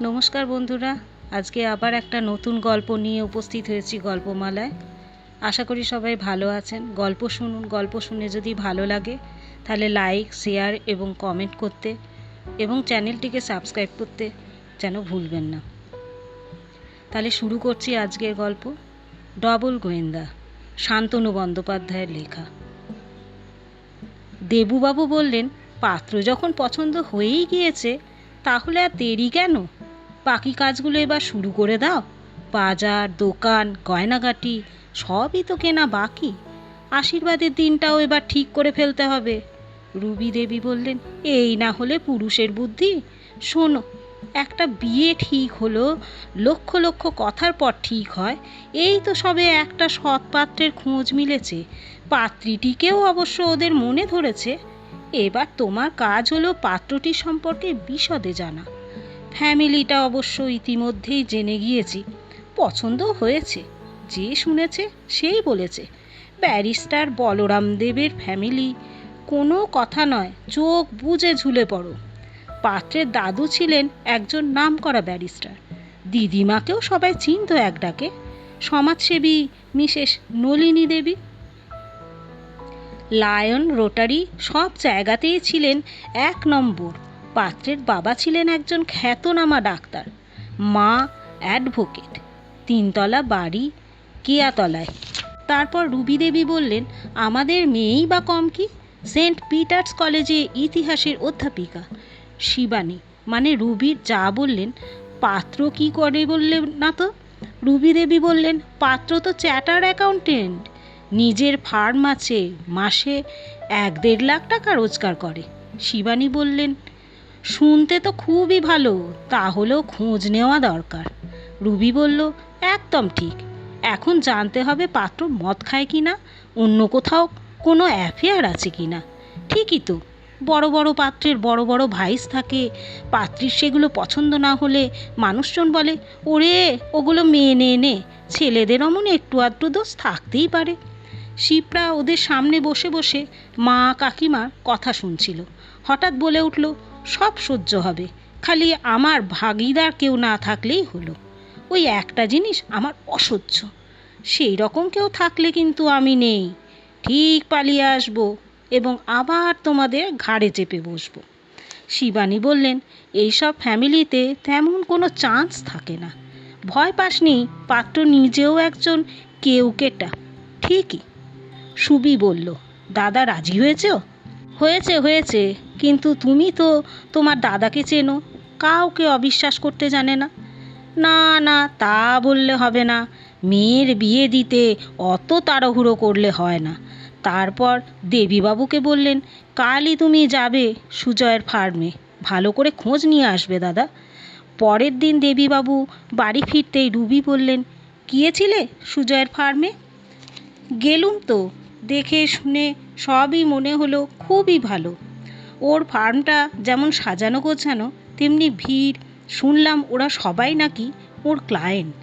নমস্কার বন্ধুরা, আজকে আবার একটা নতুন গল্প নিয়ে উপস্থিত হয়েছি গল্পমালায়। আশা করি সবাই ভালো আছেন। গল্প শুনুন, গল্প শুনে যদি ভালো লাগে তাহলে লাইক, শেয়ার এবং কমেন্ট করতে এবং চ্যানেলটিকে সাবস্ক্রাইব করতে যেন ভুলবেন না। তাহলে শুরু করছি আজকের গল্প, ডবল গোয়েন্দা, শান্তনু বন্দ্যোপাধ্যায়ের লেখা। দেবুবাবু বললেন, পাত্র যখন পছন্দ হয়েই গিয়েছে তাহলে আর দেরি কেন? বাকি কাজগুলো এবার শুরু করে দাও। বাজার, দোকান, গয়নাগাটি সবই তো কেনা বাকি। আশীর্বাদের দিনটাও এবার ঠিক করে ফেলতে হবে। রুবি দেবী বললেন, এই না হলে পুরুষের বুদ্ধি। শোনো, একটা বিয়ে ঠিক হলো লক্ষ লক্ষ কথার পর ঠিক হয়। এই তো সবে একটা সৎ পাত্রের খোঁজ মিলেছে, পাত্রীটিকেও অবশ্য ওদের মনে ধরেছে। এবার তোমার কাজ হলো পাত্রটি সম্পর্কে বিশদে জানা। ফ্যামিলিটা অবশ্য ইতিমধ্যেই জেনে গিয়েছি, পছন্দ হয়েছে। যে শুনেছে সেই বলেছে, ব্যারিস্টার বলরাম দেবের ফ্যামিলি। কোনো কথা নয়, চোখ বুজে ঝুলে পড়ো। পাত্রের দাদু ছিলেন একজন নামকরা ব্যারিস্টার। দিদিমাকেও সবাই চিনত এক ডাকে, সমাজসেবী মিসেস নলিনী দেবী। লায়ন, রোটারি সব জায়গাতেই ছিলেন এক নম্বর। পাত্রের বাবা ছিলেন একজন খ্যাতনামা ডাক্তার, মা অ্যাডভোকেট। 3 তলা বাড়ি কেয়াতলায়। তারপর রুবি দেবী বললেন, আমাদের মেয়েই বা কম কি? সেন্ট পিটার্স কলেজে ইতিহাসের অধ্যাপিকা। শিবানী মানে রুবির যা বললেন, পাত্র কি করে বললেন না তো? রুবি দেবী বললেন, পাত্র তো চ্যাটার্ড অ্যাকাউন্টেন্ট, নিজের ফার্ম আছে, মাসে 1-1.5 লাখ টাকা রোজগার করে। শিবানী বললেন, শুনতে তো খুবই ভালো, তাহলেও খোঁজ নেওয়া দরকার। রুবি বলল, একদম ঠিক। এখন জানতে হবে পাত্র মদ খায় কি না, অন্য কোথাও কোনো অ্যাফেয়ার আছে কি না। ঠিকই তো, বড় বড় পাত্রের বড় বড় ভাইস থাকে। পাত্রীর সেগুলো পছন্দ না হলে মানুষজন বলে, ওরে ওগুলো মেয়ে নে, ছেলেদের অমন একটু আধটু দোষ থাকতেই পারে। শিবরা ওদের সামনে বসে বসে মা কাকিমার কথা শুনছিল। হঠাৎ বলে উঠল, সব সহ্য হবে, খালি আমার ভাগিদার কেউ না থাকলেই হলো। ওই একটা জিনিস আমার অসহ্য, সেই রকম কেউ থাকলে কিন্তু আমি নেই, ঠিক পালিয়ে আসবো এবং আবার তোমাদের ঘাড়ে চেপে বসবো। শিবানী বললেন, এইসব ফ্যামিলিতে তেমন কোনো চান্স থাকে না। ভয় পাসনি, পাত্র নিজেও একজন কেউকেটা। ঠিকই। সুবি বলল, দাদা রাজি হয়েছে? হয়েছে, কিন্তু তুমি তো তোমার দাদাকে চেনো, কাউকে অবিশ্বাস করতে জানে না। না না, তা বললে হবে না। মেয়ের বিয়ে দিতে অত তাড়াহুড়ো করলে হয় না। তারপর দেবীবাবুকে বললেন, কালই তুমি যাবে সুজয়ের ফার্মে, ভালো করে খোঁজ নিয়ে আসবে দাদা। পরের দিন দেবীবাবু বাড়ি ফিরতেই রুবি বললেন, গিয়েছিলে সুজয়ের ফার্মে? গেলুম তো, দেখে শুনে সবই মনে হলো খুবই ভালো। ওর ফার্মটা যেমন সাজানো গোছানো, তেমনি ভিড়। শুনলাম ওরা সবাই নাকি ওর ক্লায়েন্ট।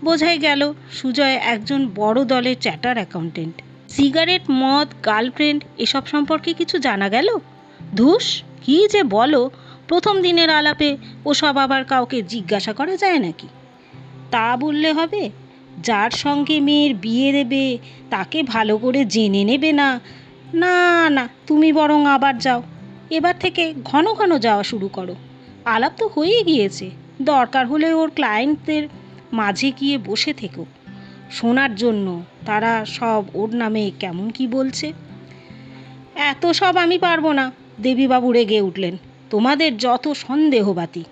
বোঝাই গেল সুজয় একজন বড় দলের চ্যাটার্ড অ্যাকাউন্টেন্ট। সিগারেট, মদ, গার্লফ্রেন্ড এসব সম্পর্কে কিছু জানা গেল? ধুস, কী যে বলো, প্রথম দিনের আলাপে ওসব আবার কাউকে জিজ্ঞাসা করা যায় নাকি? তা বললে হবে? যার সঙ্গে মেয়ের বিয়ে দেবে তাকে ভালো করে জেনে নেবে না? না না, তুমি বরং আবার যাও, এবার থেকে ঘন ঘন যাওয়া শুরু করো। আলাপ তো হয়েই গিয়েছে, দরকার হলে ওর ক্লায়েন্টদের মাঝে গিয়ে বসে থেকো, শোনার জন্য তারা সব ওর নামে কেমন কি বলছে। এত সব আমি পারবো না, দেবীবাবু রেগে উঠলেন। তোমাদের যত সন্দেহবাতি,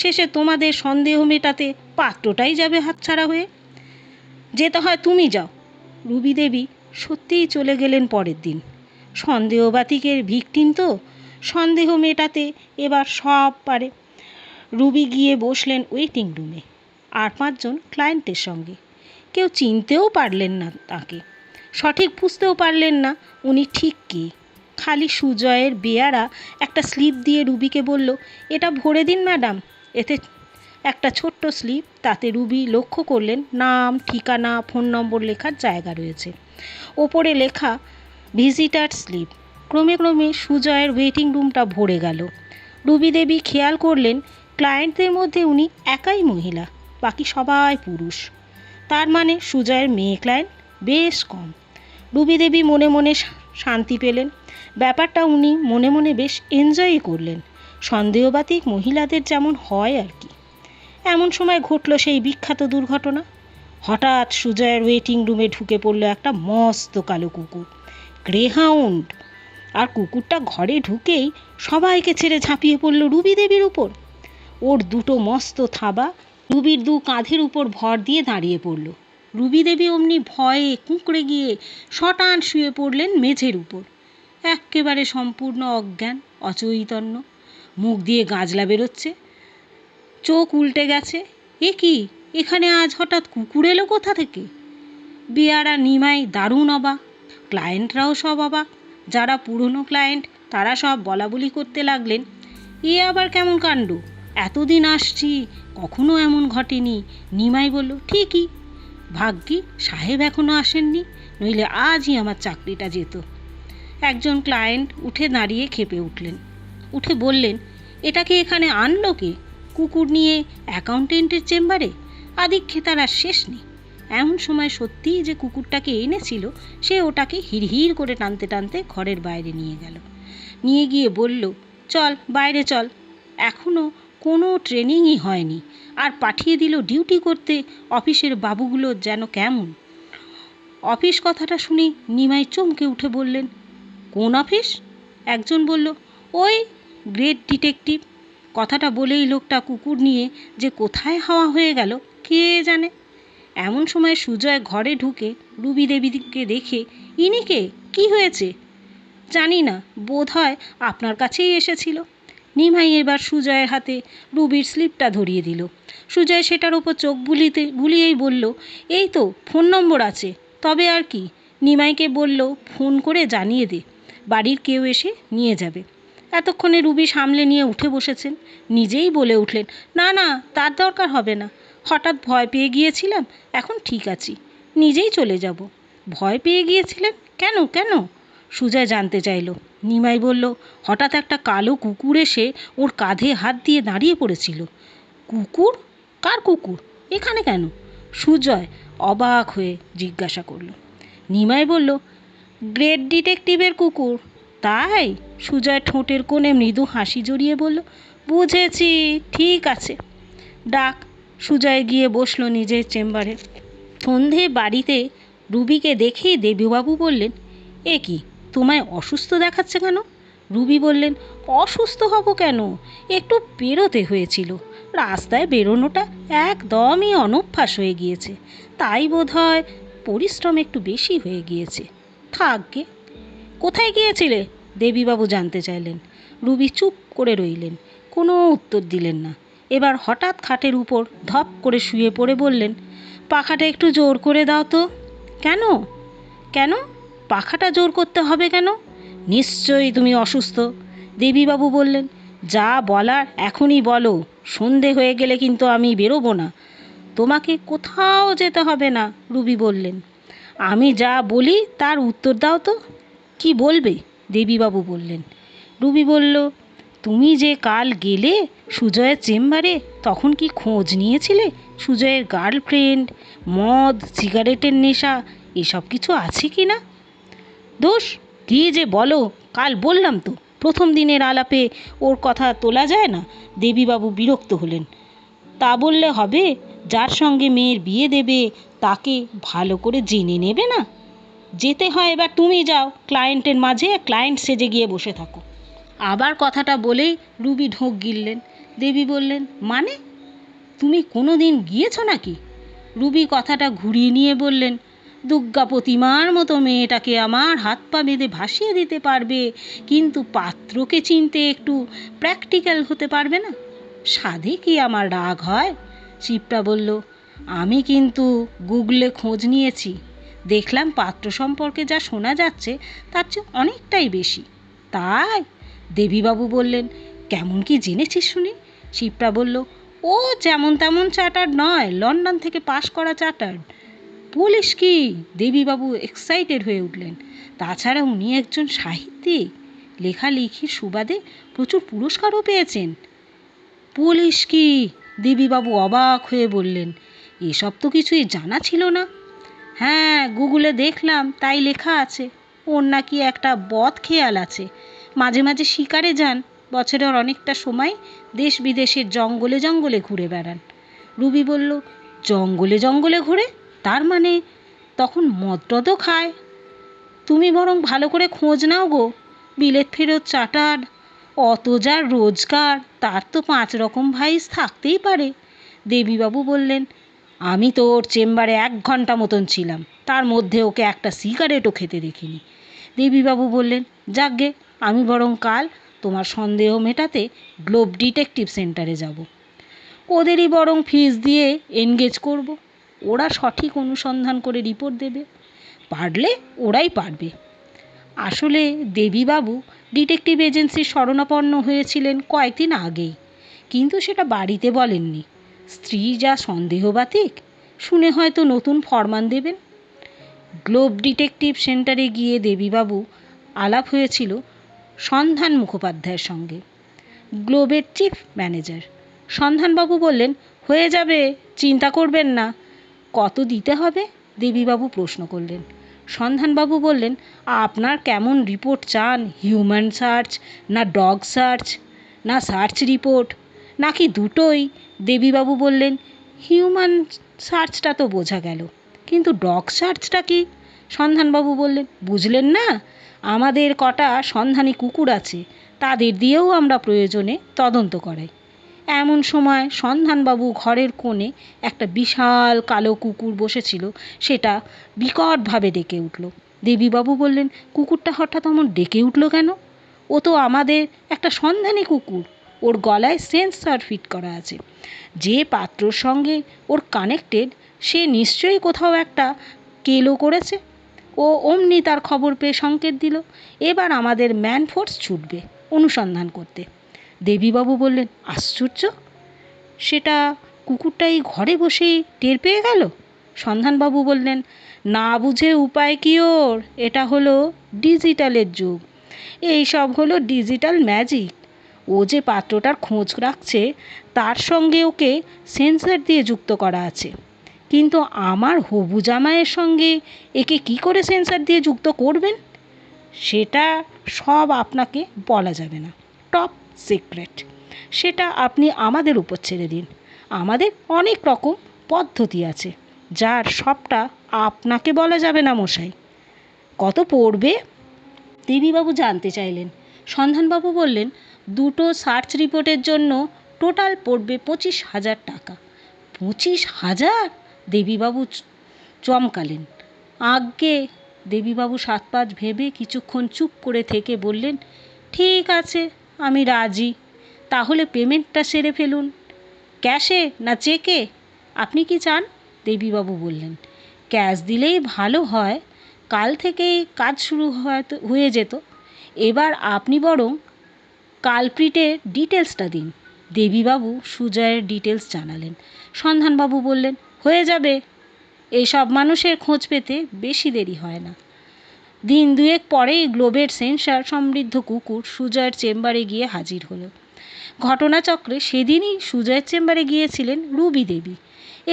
শেষে তোমাদের সন্দেহ মেটাতে পাত্রটাই যাবে হাতছাড়া হয়ে। যেতে হয় তুমি যাও। রুবি দেবী সত্যিই চলে গেলেন পরের দিন। সন্দেহবাতিকের ভিকটিম তো, সন্দেহ মেটাতে এবার সব পারে। রুবি গিয়ে বসলেন ওয়েটিং রুমে 8-5 জন ক্লায়েন্টের সঙ্গে। কেউ চিনতেও পারলেন না তাকে, সঠিক বুঝতেও পারলেন না উনি ঠিক কে। খালি সুজয়ের বেয়ারা একটা স্লিপ দিয়ে রুবিকে বলল, এটা ভরে দিন ম্যাডাম। এতে একটা ছোট্ট স্লিপ, তাতে রুবি লক্ষ্য করলেন নাম, ঠিকানা, ফোন নম্বর লেখার জায়গা রয়েছে। ওপরে লেখা ভিজিটার স্লিপ। ক্রমে ক্রমে সুজয়ের ওয়েটিং রুমটা ভরে গেল। রুবি দেবী খেয়াল করলেন ক্লায়েন্টদের মধ্যে উনি একাই মহিলা, বাকি সবাই পুরুষ। তার মানে সুজয়ের মেয়ে ক্লায়েন্ট বেশ কম। রুবি দেবী মনে মনে শান্তি পেলেন। ব্যাপারটা উনি মনে মনে বেশ এনজয়ই করলেন। সন্দেহবাতিক মহিলাদের যেমন হয় আর কি। এমন সময় ঘটল সেই বিখ্যাত দুর্ঘটনা। হঠাৎ সুজয়ের ওয়েটিং রুমে ঢুকে পড়ল একটা মস্ত কালো কুকুর, গ্রেহাউন্ড। আর কুকুরটা ঘরে ঢুকেই সবাইকে ছেড়ে ঝাঁপিয়ে পড়ল রুবি দেবীর উপর। ওর দুটো মস্ত থাবা রুবির দু কাঁধের উপর ভর দিয়ে দাঁড়িয়ে পড়ল। রুবি দেবী অমনি ভয়ে কুঁকড়ে গিয়ে শটান শুয়ে পড়লেন মেঝের উপর। এক্কেবারে সম্পূর্ণ অজ্ঞান, অচৈতন্য। মুখ দিয়ে গাজলা বেরোচ্ছে, চোখ উল্টে গেছে। এ কি, এখানে আজ হঠাৎ কুকুর এলো কোথা থেকে? বিয়ারা নিমাই দারুণ অবাক, ক্লায়েন্টরাও সব অবাক। যারা পুরনো ক্লায়েন্ট তারা সব বলাবলি করতে লাগলেন, এ আবার কেমন কাণ্ড, এতদিন আসছি কখনো এমন ঘটেনি। নিমাই বলল, ঠিকই, ভাগ্যি সাহেব এখনো আসেননি, নইলে আজই আমার চাকরিটা যেত। একজন ক্লায়েন্ট উঠে দাঁড়িয়ে খেপে উঠলেন, উঠে বললেন, এটাকে এখানে আনলো কে? কুকুর নিয়ে অ্যাকাউন্টেন্টের চেম্বারে? আদিক্ষেতার আর শেষ নেই। এমন সময় সত্যিই যে কুকুরটাকে এনেছিল সে ওটাকে হিড়হিড় করে টানতে টানতে ঘরের বাইরে নিয়ে গেল। নিয়ে গিয়ে বলল, চল বাইরে চল। এখনও কোনো ট্রেনিংই হয়নি, আর পাঠিয়ে দিল ডিউটি করতে। অফিসের বাবুগুলো যেন কেমন। অফিস কথাটা শুনে নিমাই চমকে উঠে বললেন, কোন অফিস? একজন বলল, ওই গ্রেট ডিটেকটিভ। কথাটা বলেই লোকটা কুকুর নিয়ে যে কোথায় হাওয়া হয়ে গেল কে জানে। এমন সময় সুজয় ঘরে ঢুকে রুবি দেবীকে দেখে, ইনি কে, কী হয়েছে? জানি না, বোধ হয় আপনার কাছেই এসেছিল। নিমাই এবার সুজয়ের হাতে রুবির স্লিপটা ধরিয়ে দিল। সুজয় সেটার উপর চোখ বুলিয়েই বলল, এই তো ফোন নম্বর আছে, তবে আর কি। নিমাইকে বলল, ফোন করে জানিয়ে দে, বাড়ির কেউ এসে নিয়ে যাবে। এতক্ষণে রুবি সামলে নিয়ে উঠে বসেছেন। নিজেই বলে উঠলেন, না না, তার দরকার হবে না, হঠাৎ ভয় পেয়ে গিয়েছিলাম, এখন ঠিক আছি, নিজেই চলে যাব। ভয় পেয়ে গিয়েছিলেন কেন কেন? সুজয় জানতে চাইল। নিমাই বলল, হঠাৎ একটা কালো কুকুর এসে ওর কাঁধে হাত দিয়ে দাঁড়িয়ে পড়েছিল। কুকুর? কার কুকুর? এখানে কেন? সুজয় অবাক হয়ে জিজ্ঞাসা করল। নিমাই বলল, গ্রেট ডিটেকটিভের কুকুর। তাই? সুজয় ঠোঁটের কোণে মৃদু হাসি জড়িয়ে বলল, বুঝেছি, ঠিক আছে, ডাক। সুজয় গিয়ে বসল নিজের চেম্বারে। সন্ধে বাড়িতে রুবিকে দেখেই দেবীবাবু বললেন, এ কি, তোমায় অসুস্থ দেখাচ্ছে কেন? রুবি বললেন, অসুস্থ হব কেন, একটু বেরোতে হয়েছিল। রাস্তায় বেরোনোটা একদমই অনভ্যাস হয়ে গিয়েছে, তাই বোধ হয় পরিশ্রম একটু বেশি হয়ে গিয়েছে। থাকবে। কোথায় গিয়েছিলে? দেবীবাবু জানতে চাইলেন। রুবি চুপ করে রইলেন, কোনো উত্তর দিলেন না। এবার হঠাৎ খাটের উপর ধপ করে শুয়ে পড়ে বললেন, পাখাটা একটু জোর করে দাও তো। কেন কেন? পাখাটা জোর করতে হবে কেন? নিশ্চয়ই তুমি অসুস্থ। দেবীবাবু বললেন, যা বলার এখনই বলো, সন্ধে হয়ে গেলে কিন্তু আমি বেরোবো না। তোমাকে কোথাও যেতে হবে না, রুবি বললেন। আমি যা বলি তার উত্তর দাও তো। কি বলবে? দেবীবাবু বললেন। রুবি বলল, তুমি যে কাল গেলে সুজয়ের চেম্বারে, তখন কি খোঁজ নিয়েছিলে সুজয়ের গার্লফ্রেন্ড, মদ, সিগারেটের নেশা এসব কিছু আছে কি না? দোষ, কী যে বলো, কাল বললাম তো, প্রথম দিনের আলাপে ওর কথা তোলা যায় না। দেবীবাবু বিরক্ত হলেন। তা বললে হবে? যার সঙ্গে মেয়ের বিয়ে দেবে তাকে ভালো করে জেনে নেবে না? যেতে হয় এবার তুমি যাও, ক্লায়েন্টের মাঝে ক্লায়েন্ট সেজে গিয়ে বসে থাকো। আবার কথাটা বলেই রুবি ঢোক গিললেন। দেবী বললেন, মানে তুমি কোনো দিন গিয়েছ নাকি? রুবি কথাটা ঘুরিয়ে নিয়ে বললেন, দুর্গা প্রতিমার মতো মেয়েটাকে আমার হাত পা বেঁধে ভাসিয়ে দিতে পারবে, কিন্তু পাত্রকে চিনতে একটু প্র্যাকটিক্যাল হতে পারবে না? সাধে কি আমার রাগ হয়? শিবটা বলল, আমি কিন্তু গুগলে খোঁজ নিয়েছি, দেখলাম পাত্র সম্পর্কে যা শোনা যাচ্ছে তার চেয়ে অনেকটাই বেশি। তাই? দেবীবাবু বললেন, কেমন কি জেনেছিস শুনি? শিবটা বলল, ও যেমন তেমন চার্টার্ড নয়, লন্ডন থেকে পাশ করা চার্টার্ড। বলিস কি? দেবীবাবু এক্সাইটেড হয়ে উঠলেন। তাছাড়া উনি একজন সাহিত্যিক, লেখালেখির সুবাদে প্রচুর পুরস্কারও পেয়েছেন। পুলিশ কি? দেবীবাবু অবাক হয়ে বললেন, এসব তো কিছুই জানা ছিল না। হ্যাঁ, গুগলে দেখলাম, তাই লেখা আছে। ওর নাকি একটা বদ খেয়াল আছে, মাঝে মাঝে শিকারে যান, বছরের অনেকটা সময় দেশ বিদেশের জঙ্গলে জঙ্গলে ঘুরে বেড়ান। রুবি বলল, জঙ্গলে জঙ্গলে ঘুরে? তার মানে তখন মদ টদও খায়? তুমি বরং ভালো করে খোঁজ নাও গো, বিলেত ফেরত চাটার, অত যার রোজগার, তার তো 5 রকম ভাইস থাকতেই পারে। দেবীবাবু বললেন, আমি তো ওর চেম্বারে 1 ঘন্টা মতন ছিলাম, তার মধ্যে ওকে একটা সিগারেটও খেতে দেখিনি। দেবীবাবু বললেন, যাকগে, আমি বরং কাল তোমার সন্দেহ মেটাতে গ্লোব ডিটেকটিভ সেন্টারে যাব। ওদেরই বরং ফিস দিয়ে এনগেজ করব, ওরা সঠিক অনুসন্ধান করে রিপোর্ট দেবে, পারলে ওরাই পারবে। আসলে দেবীবাবু ডিটেকটিভ এজেন্সির শরণাপন্ন হয়েছিলেন কয়েকদিন আগেই, কিন্তু সেটা বাড়িতে বলেননি। স্ত্রী যা সন্দেহবাতিক, শুনে হয়তো নতুন ফরমান দেবেন। গ্লোব ডিটেকটিভ সেন্টারে গিয়ে দেবীবাবু আলাপ হয়েছিল সন্ধান মুখোপাধ্যায়ের সঙ্গে, গ্লোবের চিফ ম্যানেজার। সন্ধানবাবু বললেন, হয়ে যাবে, চিন্তা করবেন না। কত দিতে হবে? দেবীবাবু প্রশ্ন করলেন। সন্ধানবাবু বললেন, আপনার কেমন রিপোর্ট চান? হিউম্যান সার্চ, না ডগ সার্চ, না সার্চ রিপোর্ট, নাকি দুটোই? দেবীবাবু বললেন, হিউম্যান সার্চটা তো বোঝা গেল, কিন্তু ডগ সার্চটা কি? সন্ধানবাবু বললেন, বুঝলেন না, আমাদের কটা সন্ধানী কুকুর আছে, তাদের দিয়েও আমরা প্রয়োজনে তদন্ত করাই। এমন সময় সন্ধানবাবু ঘরের কোণে একটা বিশাল কালো কুকুর বসেছিল, সেটা বিকটভাবে ডেকে উঠল। দেবীবাবু বললেন, কুকুরটা হঠাৎ অমন ডেকে উঠল কেন? ও তো আমাদের একটা সন্ধানী কুকুর, ওর গলায় সেন্সর ফিট করা আছে। যে পাত্রর সঙ্গে ওর কানেক্টেড, সে নিশ্চয়ই কোথাও একটা কেলো করেছে। ও অমনি তার খবর পেয়ে সংকেত দিল। এবার আমাদের ম্যান ফোর্স ছুটবে অনুসন্ধান করতে। দেবীবাবু বললেন, আশ্চর্য, সেটা কুকুরটাই ঘরে বসেই টের পেয়ে গেল? সন্ধানবাবু বললেন, না বুঝে উপায় কি ওর? এটা হলো ডিজিটালের যুগ, এই সব হলো ডিজিটাল ম্যাজিক। ও যে পাত্রটার খোঁজ রাখছে, তার সঙ্গে ওকে সেন্সর দিয়ে যুক্ত করা আছে, কিন্তু আমার হবু জামাইয়ের সঙ্গে একে কি করে সেন্সর দিয়ে যুক্ত করবেন, সেটা সব আপনাকে বলা যাবে না, টপ সিক্রেট। সেটা আপনি আমাদের উপর ছেড়ে দিন। আমাদের অনেক রকম পদ্ধতি আছে, যার সবটা আপনাকে বলা যাবে না মশাই। কত পড়বে? দেবীবাবু জানতে চাইলেন। সন্ধানবাবু বললেন, দুটো সার্চ রিপোর্টের জন্য টোটাল পড়বে 25,000 টাকা। 25,000? দেবীবাবু চমকালেন। আজ্ঞে। দেবীবাবু 7-5 ভেবে কিছুক্ষণ চুপ করে থেকে বললেন, ঠিক আছে, আমি রাজি। তাহলে পেমেন্টটা সেরে ফেলুন। ক্যাশে না চেকে? আপনি কি চান? দেবীবাবু বললেন, ক্যাশ দিলেই ভালো হয়, কাল থেকেই কাজ শুরু হয়ে যেত। এবার আপনি বরং কালপ্রিটের ডিটেলসটা দিন। দেবীবাবু সুজয়ের ডিটেলস জানালেন। সন্ধানবাবু বললেন, হয়ে যাবে, এইসব মানুষের খোঁজ পেতে বেশি দেরি হয় না। দিন 2 পরেই গ্লোবের সেন্সর সমৃদ্ধ কুকুর সুজয়ের চেম্বারে গিয়ে হাজির হলো। ঘটনাচক্রে সেদিনই সুজয়ের চেম্বারে গিয়েছিলেন রুবি দেবী,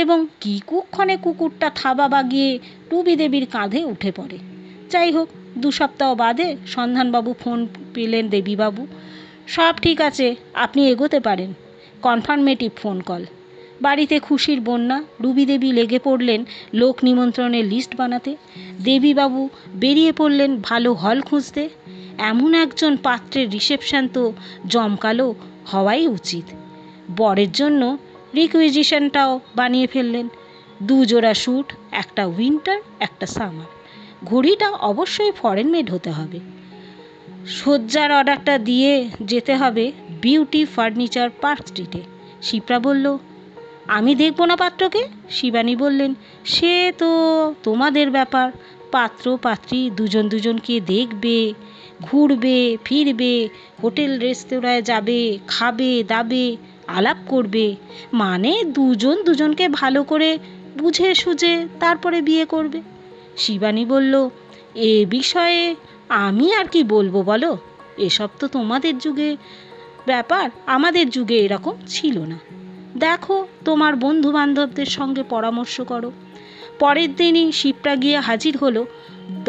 এবং কী কুক্ষণে কুকুরটা থাবা বাগিয়ে রুবি দেবীর কাঁধে উঠে পড়ে। যাই হোক, 2 সপ্তাহ বাদে সন্ধানবাবু ফোন পেলেন দেবীবাবু। সব ঠিক আছে, আপনি এগোতে পারেন। কনফার্মেটিভ ফোন কল। বাড়িতে খুশির বন্যা। রুবি দেবী লেগে পড়লেন লোক নিমন্ত্রণের লিস্ট বানাতে। দেবীবাবু বেরিয়ে পড়লেন ভালো হল খুঁজতে। এমন একজন পাত্রের রিসেপশন তো জমকালো হওয়াই উচিত। বরের জন্য রিকুইজিশনটাও বানিয়ে ফেললেন। 2 জোড়া স্যুট, একটা উইন্টার, একটা সামার। ঘড়িটা অবশ্যই ফরেন মেড হতে হবে। সজ্জার অর্ডারটা দিয়ে যেতে হবে বিউটি ফার্নিচার, পার্ক স্ট্রিটে। শিপ্রা বলল, আমি দেখব না পাত্রকে? শিবানী বললেন, সে তো তোমাদের ব্যাপার। পাত্র পাত্রী দুজন দুজনকে দেখবে, ঘুরবে ফিরবে, হোটেল রেস্তোরাঁয় যাবে, খাবে দাবে, আলাপ করবে, মানে দুজন দুজনকে ভালো করে বুঝে সুঝে তারপরে বিয়ে করবে। শিবানী বলল, এ বিষয়ে আমি আর কি বলবো বলো, এসব তো তোমাদের যুগে ব্যাপার আমাদের যুগে এরকম ছিল না। দেখো তোমার বন্ধু বান্ধবদের সঙ্গে পরামর্শ করো। পরের দিনই শিপ্রা গিয়ে হাজির হলো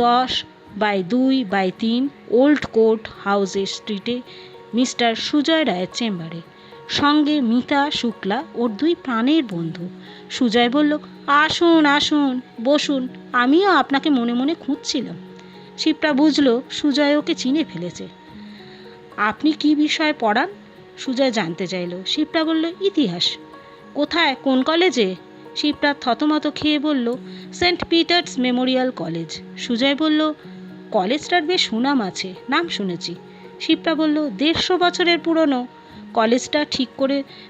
10/2/3 ওল্ড কোর্ট হাউসের স্ট্রিটে মিস্টার সুজয় রায়ের চেম্বারে। সঙ্গে মিতা শুক্লা ওর 2 প্রাণের বন্ধু। সুজয় বলল, আসুন আসুন, বসুন, আমিও আপনাকে মনে মনে খুঁজছিলাম। শিপ্রা বুঝল সুজয় ওকে চিনে ফেলেছে। আপনি কি বিষয়ে পড়ান? সুজয় জানতে চাইল। শিপ্রা বলল, ইতিহাস। কোথায়, কোন কলেজে? শিপ্রা থতমত খেয়ে বলল, Saint Peter's Memorial College. Sujoy বলল, কলেজটার বেশ সুনাম আছে, নাম শুনেছি। শিপ্রা বলল, 150 বছরের পুরনো। কলেজটা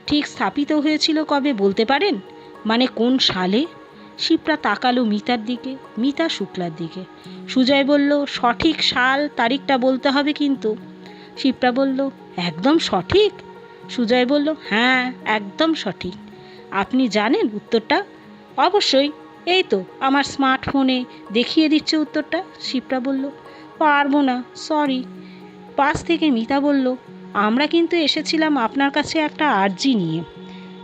ঠিক স্থাপিত হয়েছিল কবে বলতে পারেন? মানে কোন সালে? শিপ্রা তাকালো মিতার দিকে, মিতা শুক্লার দিকে। সুজয় বলল, সঠিক সাল তারিখটা বলতে হবে কিন্তু। শিপ্রা বলল, একদম সঠিক? সুজয় বলল, হ্যাঁ, একদম সঠিক। আপনি জানেন উত্তরটা? অবশ্যই, এই তো আমার স্মার্টফোনে দেখিয়ে দিচ্ছে উত্তরটা। শিপ্রা বলল, পারবো না, সরি। পাশ থেকে মিতা বলল, আমরা কিন্তু এসেছিলাম আপনার কাছে একটা আর্জি নিয়ে।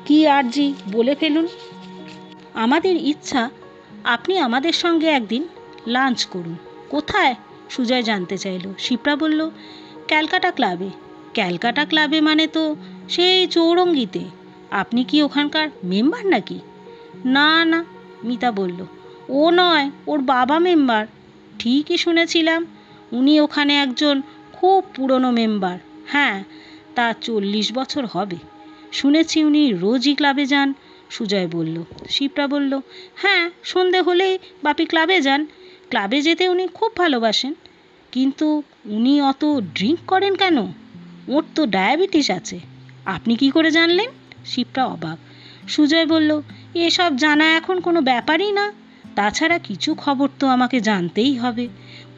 কি আর্জি, বলে ফেলুন। আমাদের ইচ্ছা আপনি আমাদের সঙ্গে একদিন লাঞ্চ করুন। কোথায়? সুজয় জানতে চাইল। শিপ্রা বলল, ক্যালকাটা ক্লাবে। ক্যালকাটা ক্লাবে মানে তো সেই চৌরঙ্গিতে। আপনি কি ওখানকার মেম্বার নাকি? না না, মিতা বলল, ও নয়, ওর বাবা মেম্বার। ঠিকই শুনেছিলাম, উনি ওখানে একজন খুব পুরনো মেম্বার। হ্যাঁ, তা 40 বছর হবে। শুনেছি উনি রোজই ক্লাবে যান। সুজয় বলল। শিপ্রা বলল, হ্যাঁ, সন্ধে হলেই বাপি ক্লাবে যান। ক্লাবে যেতে উনি খুব ভালোবাসেন। কিন্তু উনি অত ড্রিঙ্ক করেন কেন? ওর তো ডায়াবেটিস আছে। আপনি কি করে জানলেন? শিপ্রা অবাক। সুজয় বলল, এসব জানা এখন কোনো ব্যাপারই না। তাছাড়া কিছু খবর তো আমাকে জানতেই হবে।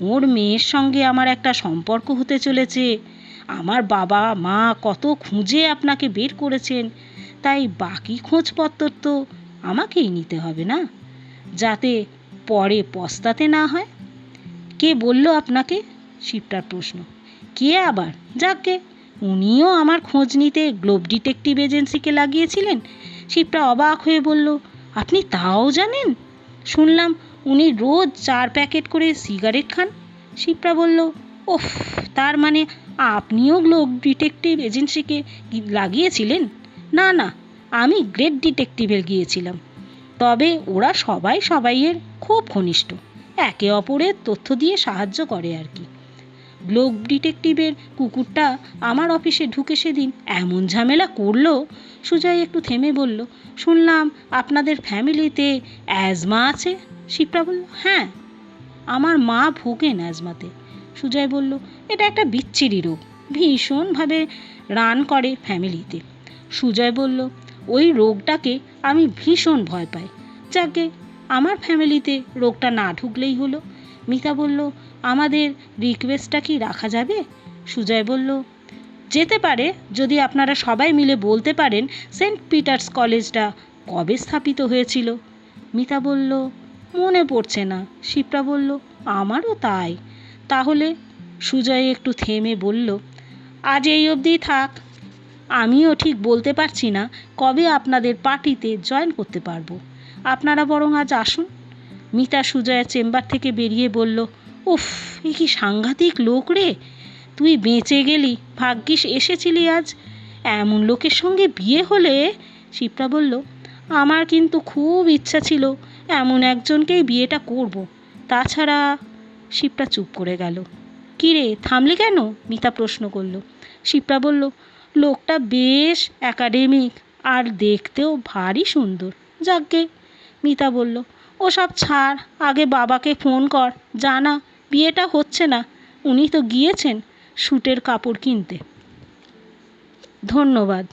ওর মেয়ের সঙ্গে আমার একটা সম্পর্ক হতে চলেছে। আমার বাবা মা কত খুঁজে আপনাকে বের করেছেন, তাই বাকি খোঁজপত্র তো আমাকেই নিতে হবে না, যাতে পরে পস্তাতে না হয়। কে বলল আপনাকে? শিপ্রার প্রশ্ন। কে আবার? যাকে, উনিও আমার খোঁজ নিতে গ্লোব ডিটেকটিভ এজেন্সিকে লাগিয়েছিলেন। শিপ্রা অবাক হয়ে বলল, আপনি তাও জানেন? শুনলাম উনি রোজ 4 প্যাকেট করে সিগারেট খান। শিপ্রা বলল, ওফ, তার মানে আপনিও গ্লোব ডিটেকটিভ এজেন্সিকে লাগিয়েছিলেন? না না, আমি গ্রেট ডিটেকটিভে গিয়েছিলাম। তবে ওরা সবাই সবাইয়ের খুব ঘনিষ্ঠ, একে অপরের তথ্য দিয়ে সাহায্য করে আর কি। গ্লোব ডিটেকটিভের কুকুরটা আমার অফিসে ঢুকে সেদিন এমন ঝামেলা করলো। সুজয় একটু থেমে বলল, শুনলাম আপনাদের ফ্যামিলিতে অ্যাজমা আছে। শিপ্রা বলল, হ্যাঁ, আমার মা ভোগেন অ্যাজমাতে। সুজয় বলল, এটা একটা বিচ্ছিরি রোগ, ভীষণভাবে রান করে ফ্যামিলিতে। সুজয় বলল, ওই রোগটাকে আমি ভীষণ ভয় পাই। যাকে আমার ফ্যামিলিতে রোগটা না ঢুকলেই হলো। মিতা বলল, আমাদের রিকোয়েস্টটা কি রাখা যাবে? সুজয় বলল, যেতে পারে, যদি আপনারা সবাই মিলে বলতে পারেন সেন্ট পিটার্স কলেজটা কবে স্থাপিত হয়েছিল। মিতা বলল, মনে পড়ছে না। শিপ্রা বলল, আমারও তাই। তাহলে? সুজয় একটু থেমে বলল, আজ এই অবধিই থাক। আমিও ঠিক বলতে পারছি না কবে আপনাদের পার্টিতে জয়েন করতে পারবো। আপনারা বরং আজ আসুন। মিতা সুজয়ের চেম্বার থেকে বেরিয়ে বলল, উফ, এ কি সাংঘাতিক লোক রে! তুই বেঁচে গেলি, ভাগ্যিস এসেছিলি আজ। এমন লোকের সঙ্গে বিয়ে হলে। শিপ্রা বলল, আমার কিন্তু খুব ইচ্ছা ছিল এমন একজনকেই বিয়েটা করব। তাছাড়া। শিপ্রা চুপ করে গেল। কী রে, থামলি কেন? মিতা প্রশ্ন করল। শিপ্রা বলল, লোকটা বেশ একাডেমিক আর দেখতেও ভারী সুন্দর। যাকগে। মিতা বলল, ওসব ছাড়, আগে বাবাকে ফোন কর, জানা বিয়েটা হচ্ছে না। উনি তো গিয়েছেন স্যুটের কাপড় কিনতে। ধন্যবাদ।